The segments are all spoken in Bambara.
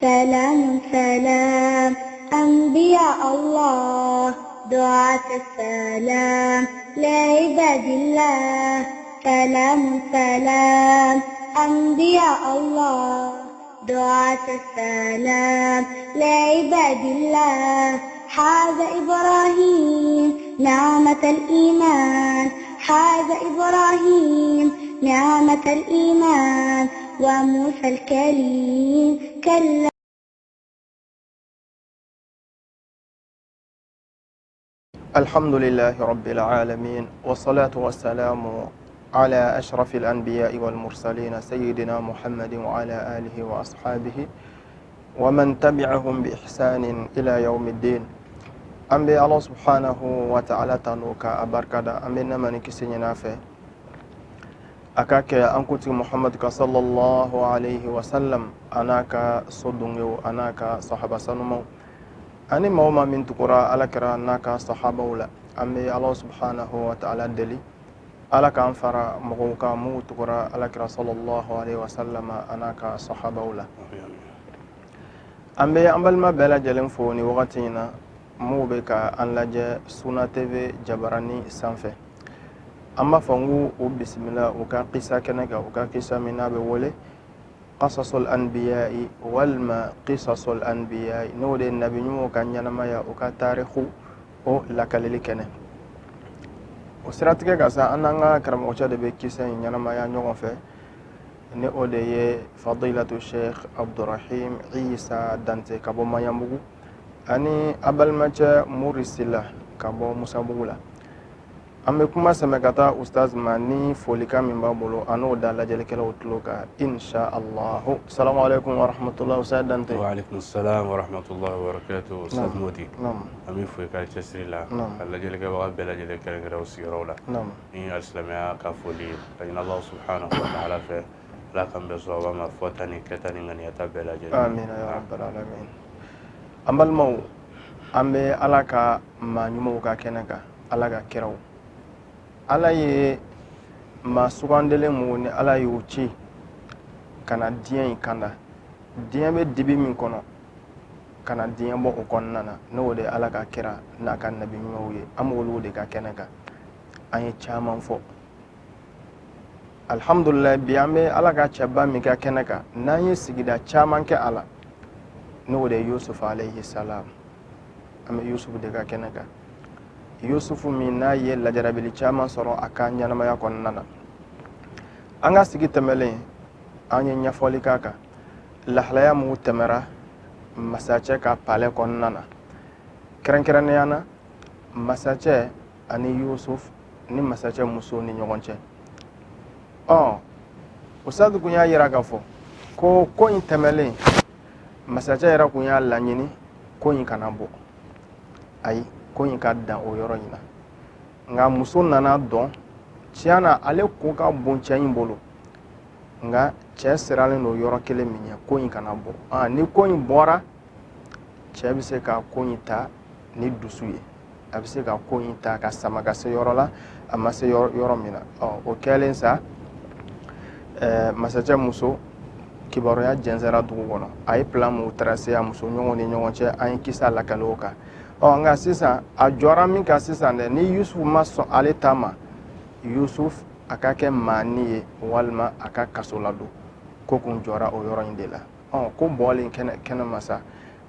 سلام سلام أنبياء الله دعاة السلام لعباد الله سلام سلام أنبياء الله دعاة السلام لعباد الله حاز إبراهيم نعمة الإيمان حاز إبراهيم نعمة الإيمان وموسى الكليم كلا. الحمد لله رب العالمين والصلاة والسلام على أشرف الأنبياء والمرسلين سيدنا محمد وعلى آله وأصحابه ومن تبعهم بإحسان إلى يوم الدين. أمبي الله سبحانه وتعالى تنوكا أبركدا أمبي نماني كسينينا في أكاك أنكتي محمد صلى الله عليه وسلم أناك صدنيو أناك صحابة سنمو أني موما من تقرأ على كرا ناك صحابة ولا أمي الله سبحانه وتعالى دلي على كان فرا مغوكا مو تقرأ على كرا صلى الله عليه وسلم أناك صحابة ولا أمي أمبل ما بلا جلن فوني وقتنا مو بك أن لجأ سنة تي جبراني سانفه أما فنغو بسم الله وكا قصة كنك وكا قصة منا بولي قصص الأنبياء والما قصص الأنبياء نود النبي نمو كان ينمايا وكا تاريخو او لكاليلي كنه وسراتك كاسا أننا كرم وشاد بكيسا ينمايا نيوغن في نؤدي فضيلة الشيخ عبد الرحيم عيسى دانتي كابو ما يمبغو أني أبل مجا مورسيلا كابو مسابولا أمي كما سمعتا أستاذ ماني فوليكا من بابولو أنو دا لجلكلا وطلوكا إن شاء الله. السلام عليكم ورحمة الله أستاذ دانتي. وعليكم السلام ورحمة الله وبركاته أستاذ مودي. نعم. أمي فوليكا تسري لا. نعم. لجلكلا وغاب لجلكلا كلا وسيرولا. نعم. إن الإسلامية كفولي فإن الله سبحانه وتعالى في لا كم بسوا وما فوتني كتني غني يتابع لجلكلا. آمين يا رب العالمين. أمبل مو أمي ألاكا ما نموكا كنكا ألاكا كيرو. Ala ye ma sugandele mu ni ala y'o ci kana diɲɛ in kanda diɲɛ bɛ dibi min kɔnɔ kana diɲɛ bɔ o kɔnɔna na n'o de ala ka kira n'a ka nabi ɲumanw ye an b'olu de ka kɛnɛ kan an ye caman fɔ alhamdulillah bi an bɛ ala ka cɛba min ka kɛnɛ kan n'an ye sigida caman kɛ a la n'o de ye Yusuf alayhi salam an bɛ Yusuf de ka kɛnɛ kan Yusufu min n'a ye lajarabili caman sɔrɔ a ka ɲɛnamaya kɔnɔna na an ka sigi tɛmɛlen an ye ɲɛfɔli k'a kan lahalaya mun tɛmɛra masacɛ ka palɛ kɔnɔna na kɛrɛnkɛrɛnnenya na masacɛ ani Yusuf ni masacɛ muso ni ɲɔgɔn cɛ Ustaz kun y'a yira k'a fɔ ko in tɛmɛlen masacɛ yɛrɛ kun y'a laɲini ko in kana bɔ ayi ko in ka dan o yɔrɔ in na nka muso nana dɔn tiɲɛ na ale ko ka bon cɛ in bolo nka cɛ siralen don yɔrɔ kelen min ɲɛ ko in kana bɔ ni ko in bɔra cɛ bɛ se ka ko in ta ni dusu ye a bɛ se ka ko in ta ka sama ka se yɔrɔ la a ma se yɔrɔ min na o kɛlen sa masacɛ muso kibaruya jɛnsɛra dugu kɔnɔ a ye plan mun tracé a muso ɲɔgɔn ni ɲɔgɔn cɛ an ye kisa lakale o kan nka sisan a jɔra min kan sisan dɛ ni Yusuf ma sɔn ale ta ma Yusuf a ka kɛ maani ye walima a ka kaso ladon ko kun jɔra o yɔrɔ in de la ko bɔlen kɛnɛ masa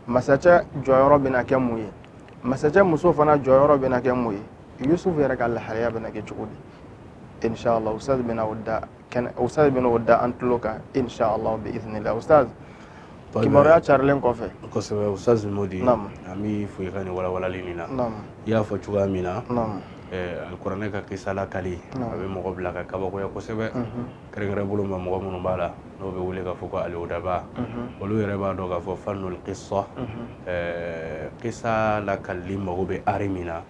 masacɛ jɔyɔrɔ bɛna kɛ mun ye masacɛ muso fana jɔyɔrɔ bɛna kɛ mun ye Yusuf yɛrɛ ka lahalaya bɛna kɛ cogo di inshallah ustaz bɛna o da an tulo kan inshallah bi idhnillah ustaz kibaruya carilen kɔfɛ kosɛbɛ Ustaz Modi an b'i fo i ka nin walawalali nin na i y'a fɔ cogoya min na alikuranɛ ka kisa lakali a bɛ mɔgɔ bila ka kabakoya kosɛbɛ kɛrɛnkɛrɛn bolo ma mɔgɔ minnu b'a la n'o bɛ wele k'a fɔ ko al-udaba olu yɛrɛ b'a dɔn k'a fɔ fanul qissa kisa lakali mago bɛ ari min na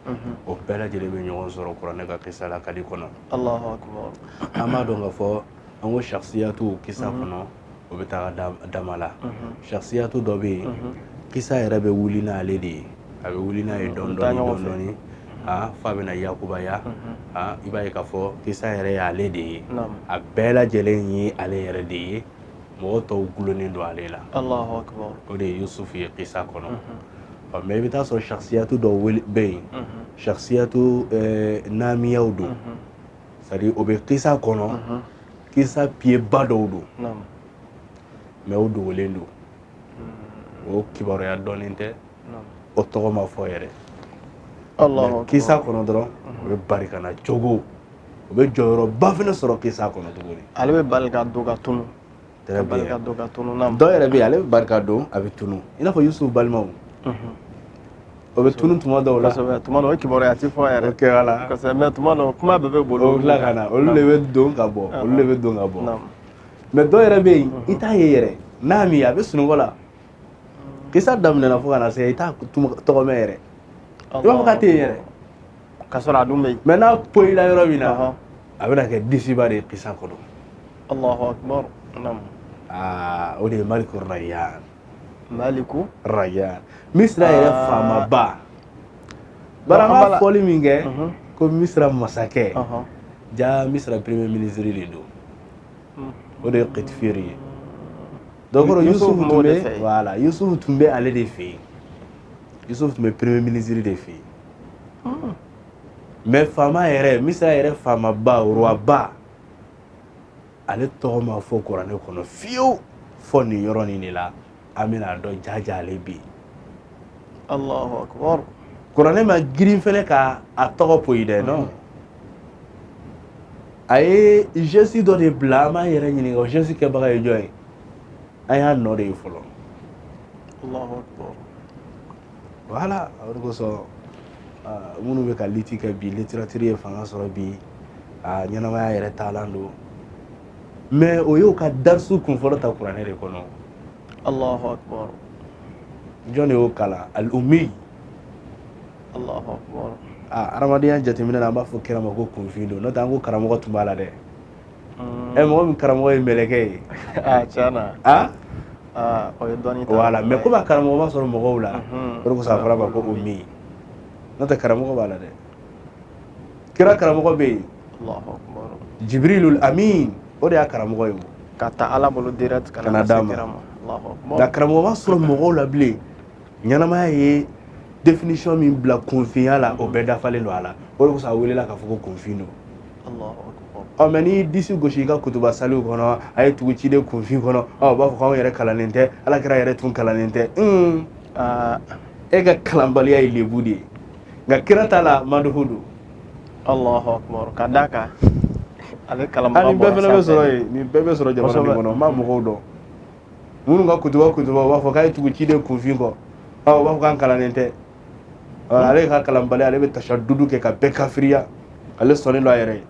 o bɛɛ lajɛlen bɛ ɲɔgɔn sɔrɔ kuranɛ ka kisa lakali kɔnɔ Allahu akbar an b'a dɔn k'a fɔ an ko shakhsiyatu kisa kɔnɔ o bɛ taa dama la shakhsiyatu dɔ bɛ yen kisa yɛrɛ bɛ wuli n'ale de ye a bɛ wuli n'a ye dɔɔni fa bɛna yakubaya i b'a ye k'a fɔ kisa yɛrɛ y'ale de ye a bɛɛ lajɛlen ye ale yɛrɛ de ye mɔgɔ tɔw gulonnen don ale la Allahu akbar o de ye Yusufu ye kisa kɔnɔ mais i bɛ taa sɔrɔ shakhsiyatu dɔw bɛ yen shakhsiyatu naamiyaw don c'est-à-dire o bɛ kisa kɔnɔ kisa piyeba dɔw don mais o dogolen don o kibaruya dɔnnen tɛ o tɔgɔ ma fɔ yɛrɛ mais kisa kɔnɔ dɔrɔn o bɛ barika na cogo o bɛ jɔyɔrɔba fana sɔrɔ kisa kɔnɔ tuguni ale bɛ bali ka don ka tunu dɔw yɛrɛ bɛ yen ale bɛ barika don a bɛ tunu i n'a fɔ Yusufu balimaw o bɛ tunu tuma dɔw la tuma dɔw o kibaruya ti fɔ yɛrɛ kɛra la mais tuma dɔw kuma bɛɛ bɛ bolo o tila ka na olu de bɛ don ka bɔ olu de bɛ don ka bɔ mais dɔw yɛrɛ bɛ yen i t'a ye yɛrɛ n'a min a bɛ sunɔgɔ la kisa daminɛna fo ka na se i t'a tɔgɔ mɛn yɛrɛ i b'a fɔ k'a tɛ yen yɛrɛ ka sɔrɔ a dun bɛ yen mais n'a poyila yɔrɔ min na a bɛna kɛ disiba de ye kisa kɔnɔ Allahu akbar o de ye Maliku Rayyan Maliku Rayyan Misira yɛrɛ faamaba bari an b'a fɔli min kɛ ko Misira masakɛ ja Misira premier ministre de don o de ye Ketiferi ye donc Yusufu tun bɛ voilà Yusufu tun bɛ ale de fɛ yen Yusufu tun bɛ premier ministre de fɛ yen mais faama yɛrɛ Misira yɛrɛ faamaba roi ale tɔgɔ ma fɔ kuranɛ kɔnɔ fiyewu fɔ nin yɔrɔnin de la an bɛna dɔn jaja ale bɛ yen Allahu akbar kuranɛ ma girin fɛnɛ ka a tɔgɔ poyi dɛ non a ye geste dɔ de bila an b'an yɛrɛ ɲininka o geste kɛbaga ye jɔn ye an y'a nɔ de ye fɔlɔ Allahu akbar voilà o de kosɔn minnu bɛ ka liti kɛ bi littérature ye fanga sɔrɔ bi a ɲɛnamaya yɛrɛ taalan don mais o y'o ka darisu kunfɔlɔ ta kuranɛ de kɔnɔ Allahu akbar jɔn de y'o kalan al-ummi Allahu akbar adamadenya jateminɛ na an b'a fɔ kira ma ko kunfin don n'o tɛ an ko karamɔgɔ tun b'a la dɛ mɔgɔ min karamɔgɔ ye mɛlɛkɛ ye tiɲɛna o ye dɔɔnin ta voilà mais komi a karamɔgɔ ma sɔrɔ mɔgɔw la o de kosɔn a fɔra ma ko ummi n'o tɛ karamɔgɔ b'a la dɛ kira karamɔgɔ bɛ yen Allahu akbar Jibrilul Amin o de y'a karamɔgɔ ye ka taa Ala bolo direct ka na d'a ma nka karamɔgɔ ma sɔrɔ mɔgɔw la bilen ɲɛnamaya ye définition min bila kunfinya la o bɛɛ dafalen don a la o de kosɔn a welela k'a fɔ ko kunfin don mais n'i disi gosi i ka kutuba saliw kɔnɔ a ye tugu ciden kunfin kɔnɔ u b'a fɔ k'anw yɛrɛ kalannen tɛ Alakira yɛrɛ tun kalannen tɛ e ka kalanbaliya ye lebu de ye nka kira ta la maduhu don Allahu akbar ka d'a kan ale kalanbaga nin bɛɛ fana bɛ sɔrɔ yen nin bɛɛ bɛ sɔrɔ jamana min kɔnɔ n b'a mɔgɔw dɔn minnu ka kutuba u b'a fɔ k'a ye tugu ciden kunfin kɔ u b'a fɔ k'an kalannen tɛ ale ka kalanbaliya ale bɛ tashadudu kɛ ka bɛɛ kafiriya ale sɔnnen don a yɛrɛ ye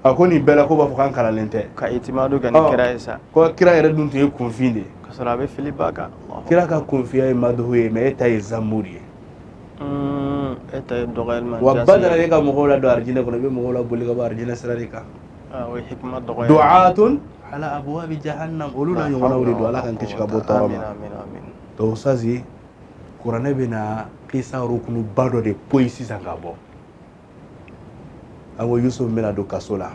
a ko nin bɛɛ la ko b'a fɔ k'an kalannen tɛ ka itimadu kɛ ni kira ye sa ko kira yɛrɛ dun tun ye kunfin de ye ka sɔrɔ a bɛ fili ba kan kira ka kunfiya ye maduhu ye mais e ta ye zammu de ye e ta ye dɔgɔyalima wa Badara e ka mɔgɔw la don arijinɛ kɔnɔ i bɛ mɔgɔw la boli ka bɔ arijinɛ sira de kan o ye hikima dɔgɔya du'atun ala abwabi jahannam olu na ɲɔgɔnnaw de don ala k'an kisi ka bɔ tɔɔrɔ ma donc sazi kuranɛ bɛna kisa rukunu ba dɔ de poyi sisan ka bɔ an ko Yusufu bɛna don kaso la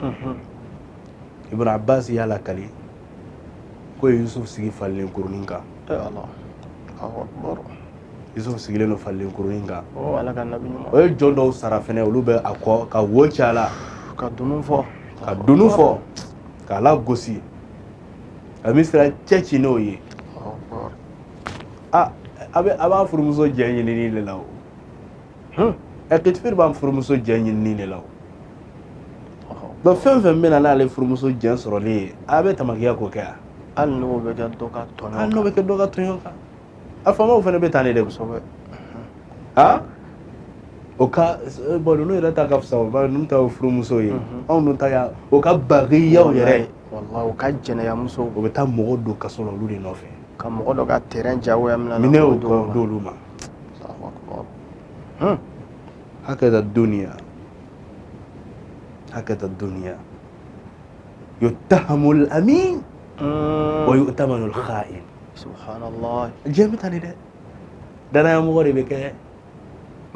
Ibn Abbas y'a lakali ko ye Yusufu sigi falilen kurunin kan Yusufu sigilen don falilen kurunin kan o ye jɔn dɔw sara fɛnɛ olu bɛ a kɔ ka wo ci a la ka dunu fɔ k'a lagosi a Misira cɛ ci n'o ye a b'a furumuso jɛ ɲinini de la o Ketiferi b'a furumuso jɛ ɲinini de la o donc fɛn o fɛn bɛ na n'ale furumuso jɛ sɔrɔlen ye a bɛ tamakiya k'o kɛ hali n'o bɛ kɛ dɔ ka tɔɲɔn kan a faamaw fana bɛ taa ne de kosɛbɛ o ka bon ninnu yɛrɛ ta ka fisa ninnu ta ye furumuso ye anw dun ta y'a o ka bagiyaw yɛrɛ wallahi o ka jɛnɛyamuso o bɛ taa mɔgɔ don kaso la olu de nɔfɛ ka mɔgɔ dɔ ka terrain jagoya minɛw d'olu ma هكذا الدنيا يتهم الأمين ويؤتمن الخائن سبحان الله جامد هذا دانا يا مغرب كه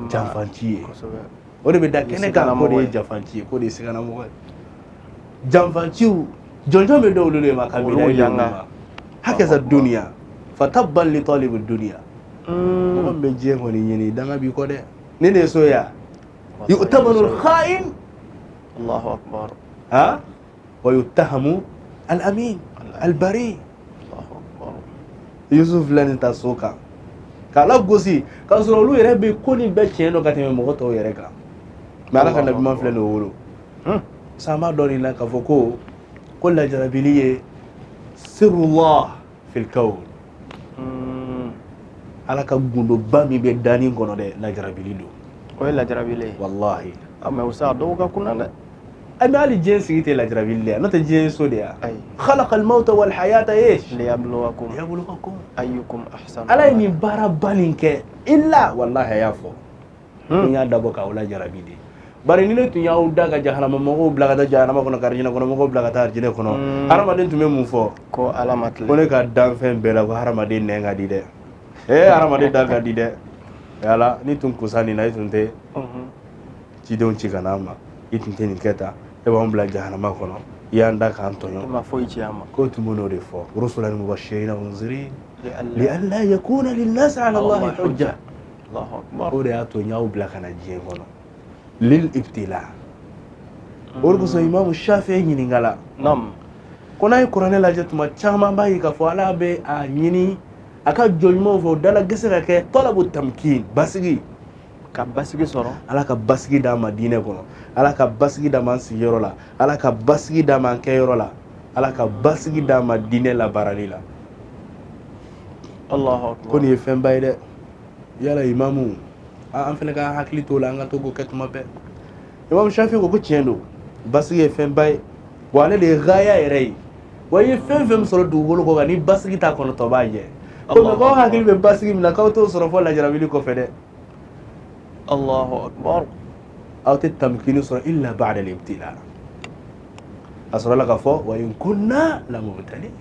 جانفانتي ودي بدا كنه كان كودي جانفانتي كودي سيغانا مغرب جانفانتي جونجو مي دولو ما كابيلا يانغا hakaza dunya fatabban li talib ad-dunya mo be je ngoni nyini danga bi ko de ne ne soya yu'tamanu al-kha'in Allahu akbar ha wa yuttahamu al-amin al-bari Allahu akbar Yusuf lan ta soka kala gosi ka soro lu yere be ko ni be tieno ka teme mo to yere ka mala ka nabi man flene wolo sama doni la ka foko ko la jarabiliye sirrullah fil kawn ala ka gundo bami be dani kono de la jarabilido o la jarabile wallahi amma usa do ka kunande أما على الجنس يتي الأجربي اللي أنا تجنس وديا أي خلق الموت والحياة إيش ليبلوكم أيكم أحسن ألا إني بارا بالينك إلا والله يافو تنيا دابوكا ولا جربي دي bari ni ne tun yaw daga jahanama mogo blaga da jahanama kono karjina kono mogo blaga ta arjine kono haramaden tun me mun fo ko alamatle ko ne ka dan fen bela ko haramaden ne ngadi de haramaden daga di de yala ni tun kusani na tun te ci don ci kanama itin tenin keta e ba mbla jahanama kono yanda ka antonyo ma foi ci ama ko tumuno de fo rusulan mubashirin wa munzirin li alla yakuna lin nas ala allah hujja Allahu akbar o de ato nyaw bla kana jien kono lil ibtila orko so imam shafi'i nyini ngala nam kona yi qur'an la jatuma chama bayi ka fo ala be a nyini aka jolmo fo dala gese ka ke talabu tamkin basigi ka basigi soro ala ka basigi da madina kono ala ka basigi da man siyoro la ala ka basigi da man kayoro la ala ka basigi da madina la barali la Allahu akbar koni e fen bayde yala imamu an fene ka hakili to la nga to go ketuma be imam shafi ko tiendo basigi e fen bay wala de gaya erei waye fen fen soro du golo ko ni basigi ta kono to baye ko ko hakili be basigi mi la ka to soro fo la jarabili ko fede الله أكبر أو التمكين صار إلا بعد الابتلاء أصر لك فوق وإن كنا لمبتلين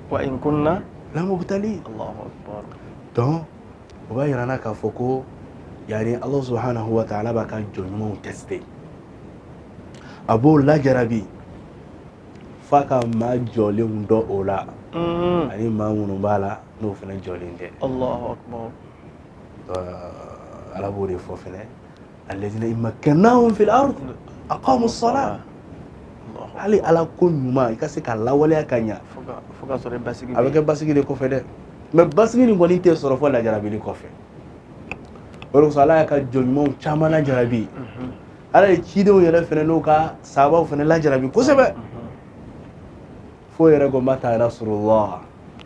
وإن كنا لمبتلين الله أكبر دون وبايرنا كفوكو يعني الله سبحانه وتعالى بكا جنمو تستي أبو لا جربي فكا ما جولين دو أولا يعني ما منبالا نوفنا جولين دي الله أكبر على بوري فوفنا الذين إن مكناهم في الأرض أقاموا الصلاة علي على كل ما يكسك الله ولا كنيا فوق صار باسيكي أبغى باسيكي لي كوفي ده ما باسيكي نقولين تي صرف ولا جرابي لي كوفي ولو صلاة كجنمو شامنا جرابي على كيدو يلا فينا نوكا سابا فينا لا جرابي كوسبة فو يرجو متى نصر الله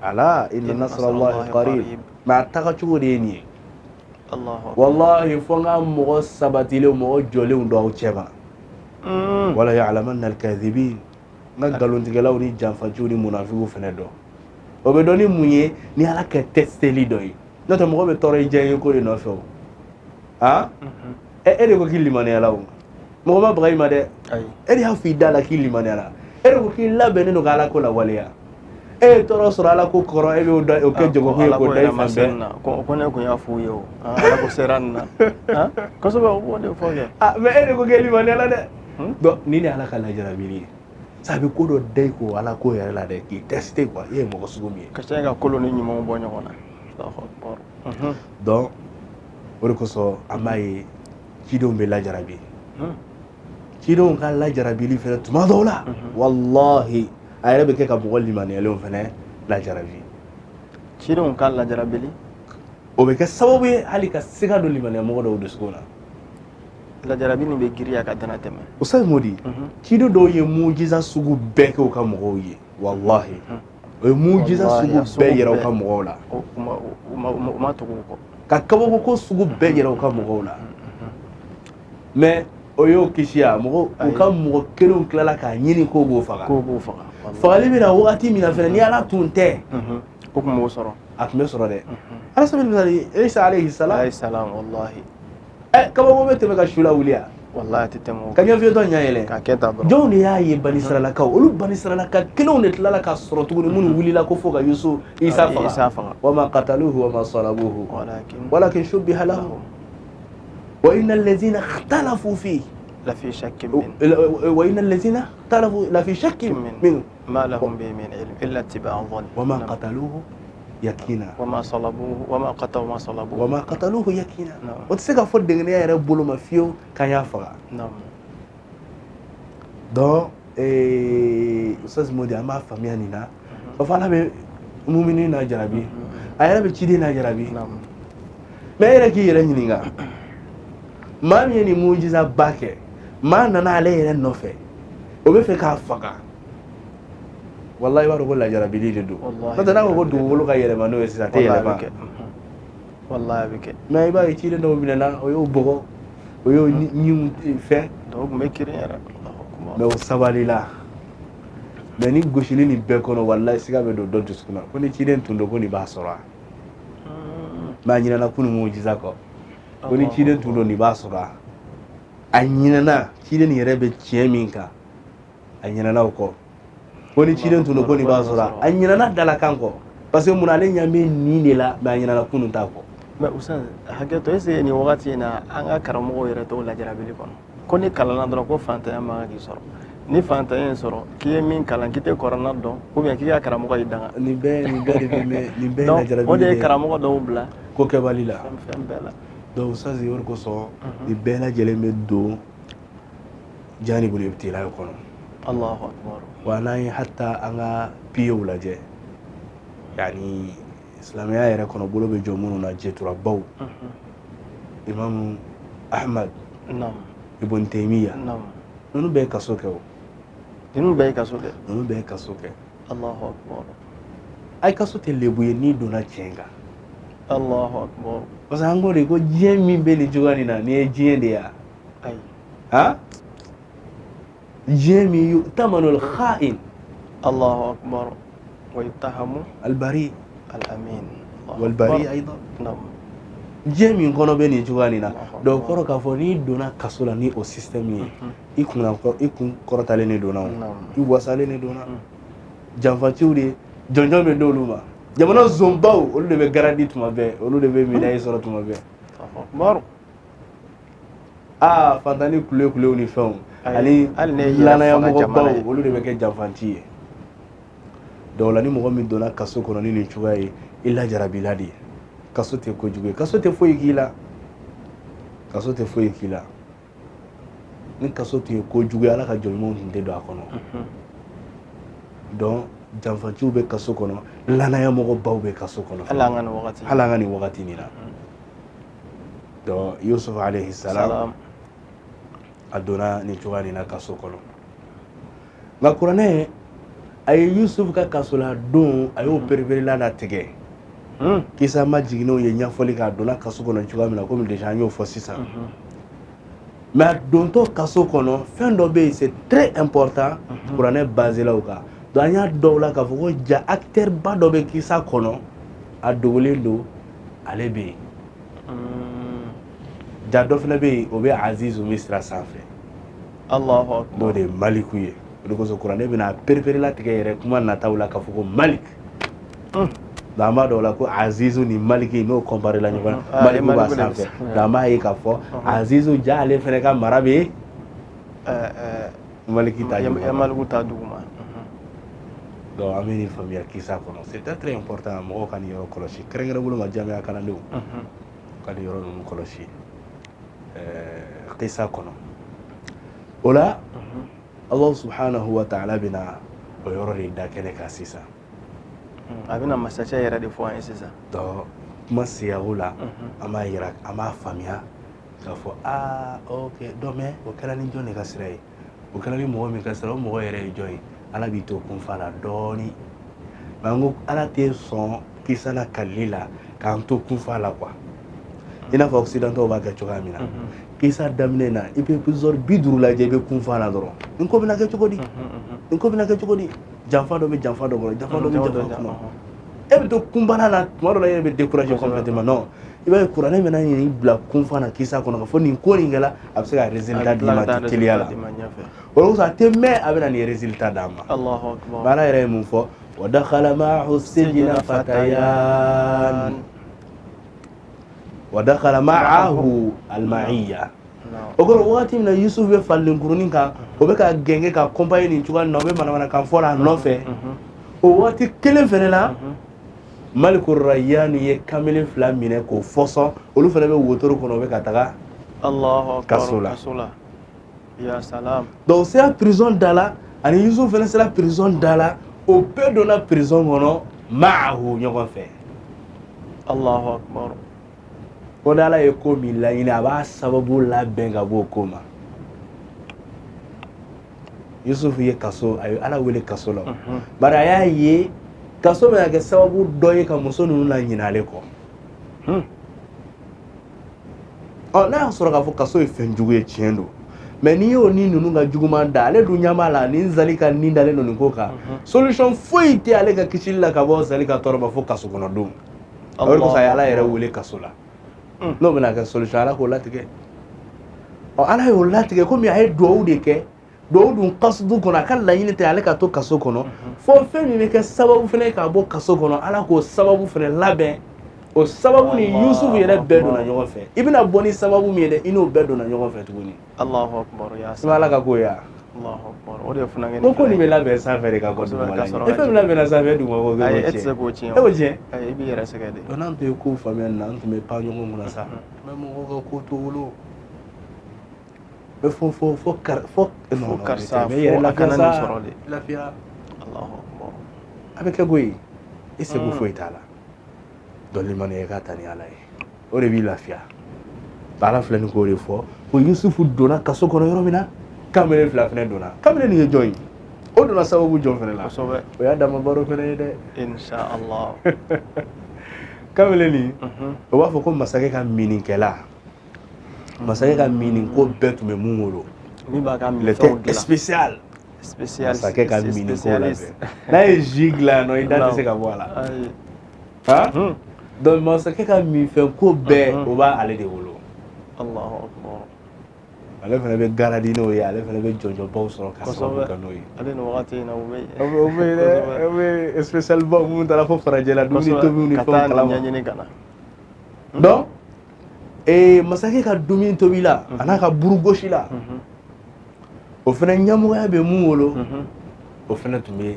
على إن نصر الله قريب ما تكتشوا ديني الله والله فنغا مغو سباتيلي مغو جولي وندو تشيما ولا يعلمن الكاذبين نغالون تيغلاو ني جانفاجوني منافقو فندو وبدوني مونيه ني على كتستلي دوي نوتو مغو بي توري جاي كو دي نوفو ها اي كو كيلي ماني لاو مغو ما بغاي ما دي اي ها في دالا كيلي ماني لا اي كو كيلا بنينو غالا كو لا وليا toro sura la ko koro e o ke jogo ko dai fambe ko ne ko ya fu yo ala ko seranna ha ko so ba o de fo ge me ene ko geli man la de do ni ne ala kala jarabili sabi ko do dai ko ala ko yare la de ki teste quoi ye mo ko sugumi ka senga koloni ni mo bo nyona Allahu akbar do wori ko so amay kido be la jarabi kido kan la jarabili fe tuma dola wallahi ayre be ke ka bugol limane leon fene la jarabi ciron kan la jarabili o be ke sababu hali ka siga do limane mo do skona la jarabi ni be giriya ka dana teme usay modi cido do ye mujiza sugu be ke o ka mo ye wallahi o mujiza sugu be yera o ka mo la ma to ko ka kabo ko sugu be yera o ka mo la mais oyo kishia mo o ka mo kelon klala ka nyini ko go faga fagali bina wakati mina fana ni ala tunte ko mo soro akme soro de ala sabil misali isa alayhi salam wallahi kaba mo bete ka shula wuliya wallahi titemo kanya fi to nyaayele ka keta bro joni yayi bani israila ka ulu bani israila ka kelon ne tlala ka soro tuguni mun wulila ko foga yusu isa faga wama qataluhu wama salabuhu walakin shubbiha lahum wa innal ladhina ikhtalafu fihi لا في شك من وإن الذين اختلفوا لا في شك من ما لهم به من علم إلا اتباع الظن وما قتلوه يقينا وما صلبوه وما قتلوا ما صلبوه وما قتلوه يقينا وتسيغا فود دغني يا ربولو ما فيو كان يافا نعم دو استاذ مودي اما فاميانينا ففالا بي مؤمنين جرابي ايرا بي تشيدينا جرابي نعم ما يرا كي يرا نينغا ما ميني موجزا باكي ما نانا عليه يرا نوفي وبفي كافكا والله بارو كل جرابي دي دو فتا ناو كو دو كا يرا مانو يسا تي يرا والله بك ما يبا يتشيدي نو بينا ويو بوغو ويو نيم في دوغ ميكري يرا mais o sabali la mais ni goshili ni be kono wallahi siga be do don tuskuna ko ni ciden tundo ko ni ba sora ma nyina na kunu mujiza ko ni ciden tundo ni ba sora anyina na ciden ni rebe chieminka anyina na ko ni ciden tundo ko ni ba sora anyina na dala kanko parce que munale nyame ni ne la ma nyina na kunu ta ko mais usan haketo ese ni wakati na anga karamo yere to la jarabili kono ko ni kalana dɔrɔn ko fantanya ma k'i sɔrɔ ni fantanya in sɔrɔ k'i ye min kalan k'i tɛ kɔrɔna dɔn ou bien k'i ka karamɔgɔ y'i danga ni bɛɛ de bɛ nin bɛɛ la jarabi o de ye karamɔgɔ dɔw bila ko kɛbali la fɛn bɛɛ la donc ça c'est yɔrɔ kosɔn ni bɛɛ lajɛlen bɛ don jani bolo ibtila kɔnɔ Allahu akbar wa n'an ye hatta an ka piyew lajɛ yani silamɛya yɛrɛ kɔnɔ bolo bɛ jɔ minnu na jɛturabaw Imam Ahmad Ibn Taymiyyah nunu bɛɛ kaso kɛ o nunu bɛɛ kaso kɛ nunu bɛɛ kaso kɛ Allahu akbar ay kaso tɛ lebu ye n'i donna tiɲɛ kan Allahu akbar parce que an ko de ko diɲɛ min bɛ nin cogoya nin na nin ye diɲɛ de ya ayi ha diɲɛ min yu'tamanu al-kha'in Allahu akbar wa yuttahamu al-bari al-amin wal-bari aydan naam diɲɛ min kɔnɔ bɛ nin cogoya nin na donc kɔrɔ k'a fɔ n'i donna kaso la ni o système ye i kun kɔrɔtalen de donna o i wasalen de donna janfatiw de jɔnjɔn bɛ d'olu ma jamana zonbaw olu de bɛ garandi tuma bɛɛ olu de bɛ médaille sɔrɔ tuma bɛɛ fantani kulew ni fɛnw ani lanayamɔgɔbaw olu de bɛ kɛ janfanti ye donc la ni mɔgɔ min donna kaso kɔnɔ ni nin cogoya ye i lajarabila de ye kaso tɛ kojugu ye kaso tɛ foyi k'i la kaso tɛ foyi k'i la ni kaso tun ye kojugu ye ala ka jɔnɲumanw tun tɛ don a kɔnɔ donc janfantiw bɛ kaso kɔnɔ lanayamɔgɔbaw bɛ kaso kɔnɔ hali an ka nin wagati nin na donc Yusuf alayhi salam a donna nin cogoya nin na kaso kɔnɔ nka kuranɛ a ye Yusuf ka kaso la don a y'o pereperela latigɛ kisa ma jiginɛw ye ɲɛfɔli k'a donna kaso kɔnɔ cogoya min na komi déjà an y'o fɔ sisan mais a dontɔ kaso kɔnɔ fɛn dɔ bɛ yen c'est très important kuranɛ basé la o kan donc an y'a dɔw la k'a fɔ ko ja acteur ba dɔ bɛ kisa kɔnɔ a dogolen don ale bɛ yen ja dɔ fana bɛ yen o bɛ Azizu Misira sanfɛ Allahu akbar n'o de ye Maliku ye o de kosɔn kuranɛ bɛna pereperela tigɛ yɛrɛ kuma nataw la k'a fɔ ko Malik an b'a dɔn la ko Azizu ni Maliki n'o comparé la ɲɔgɔn na Maliku b'a sanfɛ an b'a ye k'a fɔ Azizu ja ale fana ka mara bɛ Maliki ta Maliku ta duguma donc an bɛ nin faamuya kisa kɔnɔ c'est très important mɔgɔw ka nin yɔrɔ kɔlɔsi kɛrɛnkɛrɛn bolo ma jamiya kalandenw ka nin yɔrɔ ninnu kɔlɔsi kisa kɔnɔ o la Allah subhanahu wa ta'ala bɛna o yɔrɔ de da kɛnɛ kan sisan a bɛna masacɛ yɛrɛ de fɔ an ye sisan donc kuma siyago la an b'a yira an b'a faamuya k'a fɔ ok donc mais o kɛra ni jɔn de ka sira ye o kɛra ni mɔgɔ min ka sira o mɔgɔ yɛrɛ ye jɔn ye ala b'i to kunfa la dɔɔni mais an ko ala tɛ sɔn kisa la kalili la k'an to kunfa la quoi i n'a fɔ occidentaux b'a kɛ cogoya min na kisa daminɛ na i bɛ épisode 50 lajɛ i bɛ kunfa la dɔrɔn nin ko bɛna kɛ cogo di nin ko bɛna kɛ cogo di janfa dɔ bɛ janfa dɔ kɔnɔ janfa dɔ bɛ janfa kɔnɔ e bɛ to kunbana la tuma dɔ la e bɛ décourager complètement non i b'a ye kuranɛ bɛna nin bila kunfa na kisa kɔnɔ k'a fɔ nin ko nin kɛla a bɛ se ka résultat d'i ma teliya la o de kosɔn a tɛ mɛn a bɛna nin résultat d'a ma mais ala yɛrɛ ye mun fɔ wa dakhala ma'ahu sijna fatayan wa dakhala ma'ahu al-ma'iyya o ko wagati min na Yusuf be fallen kurunin kan o be ka genge ka compagnie ni cogoya na o be mana kan fɔ a nɔfɛ o wagati kelen fɛnɛ la Maliku Rayyan ye kamalen 2 minɛ k'o fɔsɔn olu fɛnɛ be wotoro kɔnɔ o be ka taga Allahu kaso akbar la. ya salam Donc sera prison da la ani Yusuf fɛnɛ sera prison da la o bɛɛ donna prison kɔnɔ ma'ahu ɲɔgɔn fɛ. Allahu akbar ko ni Ala ye ko min laɲini a b'a sababu labɛn ka bɔ o ko ma. Yusuf ye kaso a ye Ala wele kaso la bari a y'a ye kaso bɛna kɛ sababu dɔ ye ka muso ninnu laɲinɛ ale kɔ. N'a y'a sɔrɔ k'a fɔ kaso ye fɛn jugu ye tiɲɛ don mais n'i y'o ni ninnu ka juguman da ale dun ɲɛ b'a la ni Zali ka nin dalen don nin ko kan solution foyi tɛ ale ka kisili la ka bɔ Zali ka tɔɔrɔ ma fo kaso kɔnɔ don. O de kosɔn a ye Ala yɛrɛ wele kaso la. N'o bɛna kɛ solution Ala k'o latigɛ. Ala y'o latigɛ komi a ye duwawu de kɛ duwawu dun kasudu kɔnɔ a ka laɲini tɛ ale ka to kaso kɔnɔ fo fɛn min bɛ kɛ sababu fɛnɛ ka bɔ kaso kɔnɔ Ala k'o sababu fɛnɛ labɛn. O sababu ni Yusuf yɛrɛ bɛɛ donna ɲɔgɔn fɛ i bɛna bɔ ni sababu min ye dɛ i n'o bɛɛ donna ɲɔgɔn fɛ tuguni. Allahu akbar ya salam. Ala ka ko ya. Allahu akbar o de fana ngeen ko ni bɛ labɛn sanfɛ de ka bɔ duguma la. E fɛn min labɛnna sanfɛ duguma ko bɛ tiɲɛ. E tɛ se k'o tiɲɛ. E b'o tiɲɛ. I b'i yɛrɛ sɛgɛn de. N'an tun ye kow faamuya nin na an tun bɛ pan ɲɔgɔn kunna sa. Mais mɔgɔw ka ko to wolo. Bɛ fo karisa fo a kana nin sɔrɔ de. Lafiya. Allahu akbar. A bɛ kɛ koyi i seko foyi t'a la. Dɔnni mana ye k'a ta ni Ala ye o de b'i lafiya. Ala filɛ nin k'o de fɔ ko Yusufu donna kaso kɔnɔ yɔrɔ min na kamalen 2 fɛnɛ donna kamalen nin ye jɔn ye o donna sababu jɔn fɛnɛ la kosɛbɛ o y'a dama baro fɛnɛ ye dɛ inshallah kamalen nin o b'a fɔ ko masakɛ ka mininkɛla masakɛ ka mininko bɛɛ tun bɛ mun bolo min b'a ka minfɛnw dilan spécial masakɛ ka mininko labɛn n'a ye ji dilan nɔ i da tɛ se ka bɔ a la donc masakɛ ka minfɛnko bɛɛ o b'a ale de bolo. Allahu akbar. Ale fana bɛ garadi n'o ye ale fana bɛ jɔnjɔnbaw sɔrɔ ka sababu kɛ n'o ye. Ale ni wagati in na o bɛ yen. O bɛ yen dɛ o bɛ spécial baw minnu taara fo farajɛ la dumuni tobiw ni fɛnw kalama. Ka taa ɲɛɲini ka na. donc masakɛ ka dumuni tobi la a n'a ka burugosi la o fana ɲɛmɔgɔya bɛ mun bolo o fana tun bɛ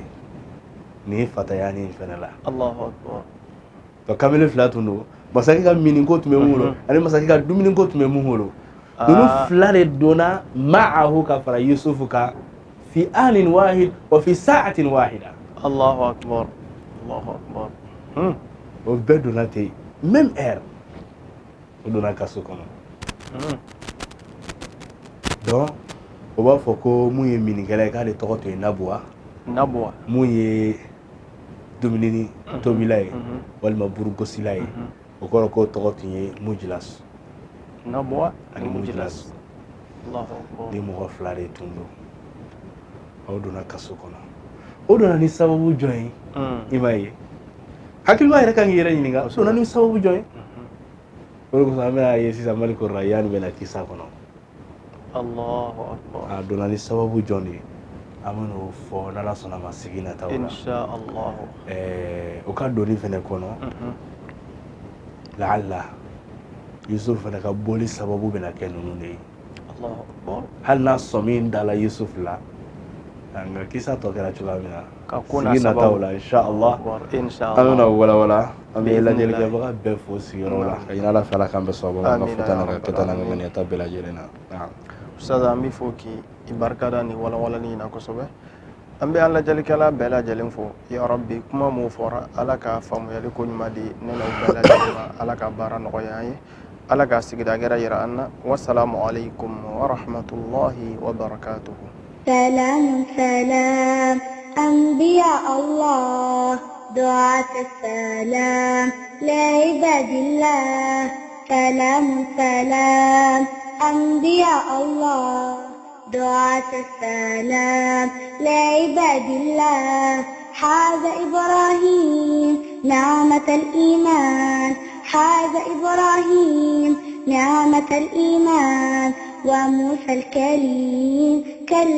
nin fataya nin fana la. Allahu akbar. donc kamalen 2 tun don masakɛ ka mininko tun bɛ mun bolo ani masakɛ ka dumuniko tun bɛ mun bolo. Ninnu 2 de donna ma'ahu ka fara Yusufu kan fi anin wahid wa fi sa'atin wahida. Allahu akbar. Allahu akbar. O bɛɛ donna ten même heure o donna kaso kɔnɔ. donc o b'a fɔ ko mun ye mininkɛla ye k'ale tɔgɔ tun ye Nabuwa. mun ye dumuni tobila ye walima burugosila ye o kɔrɔ ko tɔgɔ tun ye Mujilas. Nabuwa ani Mujilas. Allahu akbar. Ni mɔgɔ 2 de tun don aw donna kaso kɔnɔ o donna ni sababu jɔn ye i m'a ye hakilima yɛrɛ kan k'i yɛrɛ ɲininka o donna ni sababu jɔn ye o de kosɔn an bɛna ye sisan Maliku Rayyan bɛna kisa kɔnɔ. Allahu akbar. A donna ni sababu jɔn de ye an bɛn'o fɔ n'Ala sɔnna ma sigi nataw la. Inshallah. O ka donni fɛnɛ kɔnɔ la'alla Yusuf fɛnɛ ka bɔli sababu bɛna kɛ ninnu de ye. Allahu akbar. hali n'a sɔmi dala Yusuf la nka kisa tɔ kɛra cogoya min na sigi nataw la inshallah an bɛna walawala an bɛ lajɛlikɛbaga bɛɛ fo sigiyɔrɔ la ka ɲini Ala fɛ Ala k'an bɛɛ sababu an ka fita n'a ka kɛta n'a ka ŋaniyata bɛɛ lajɛlen na. Ustaz an bɛ fɔ k'i barikada ni walawalali in na kosɛbɛ an bɛ an lajɛlikɛla bɛɛ lajɛlen fo ya rabbi kuma mun fɔra Ala ka faamuyali ko ɲuman di ne n'aw bɛɛ lajɛlen ma Ala ka baara nɔgɔya an ye Ala ka sigida gɛrɛ yira an na wassalamu alaikum wa rahmatullahi wa barakatuhu. سلام سلام أنبياء الله دعاة السلام لعباد الله سلام سلام أنبياء الله دعاة السلام لعباد الله حاز إبراهيم نعمة الإيمان حاز إبراهيم نعمة الإيمان وموسى الكليم كلا